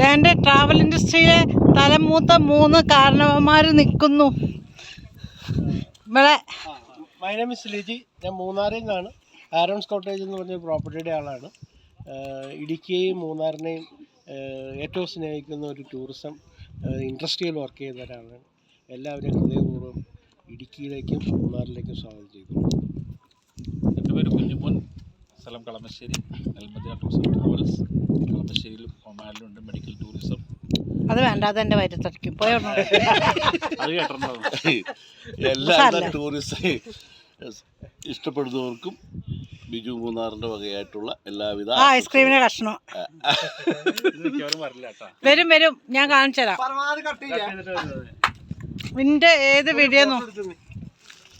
എൻ്റെ ട്രാവൽ ഇൻഡസ്ട്രിയിലെ തലമൂത്ത 3 കാരണവന്മാർ നിൽക്കുന്നു ഇവിടെ. My name is Liji. ഞാൻ മൂന്നാറിൽ നിന്നാണ്. ആരോൺസ് കോട്ടേജ് എന്ന് പറഞ്ഞ പ്രോപ്പർട്ടിയുടെ ആളാണ്. ഇടുക്കിയെയും മൂന്നാറിനെയും ഏറ്റവും സ്നേഹിക്കുന്ന ഒരു ടൂറിസം ഇൻഡസ്ട്രിയിൽ വർക്ക് ചെയ്യുന്ന ഒരാളാണ്. എല്ലാവരെയും ഹൃദയപൂർവ്വം ഇടുക്കിയിലേക്കും മൂന്നാറിലേക്കും സ്വാഗതം ചെയ്യുന്നു. എൻ്റെ പേര് കുഞ്ഞുമോൻ. സ്ഥലം കളമശ്ശേരി. നെൽമതിയ ടൂറിസം ട്രാവൽസ്. കളമശ്ശേരിയിലും ഒമാനിലുണ്ട് മെഡിക്കൽ ടൂറിസം. അത് വേണ്ട, അതെൻ്റെ വയറ്റത്തടിക്കും പോയോ. അത് കേട്ടോ. എല്ലാ ടൂറിസം ഇഷ്ടപ്പെടുന്നവർക്കും ബിജു മൂന്നാറിൻ്റെ വകയായിട്ടുള്ള എല്ലാവിധ ഐസ്ക്രീമിന്റെ കഷ്ണം വരും. ഞാൻ കാണിച്ചു തരാം. നിന്റെ ഏത് വീഡിയോ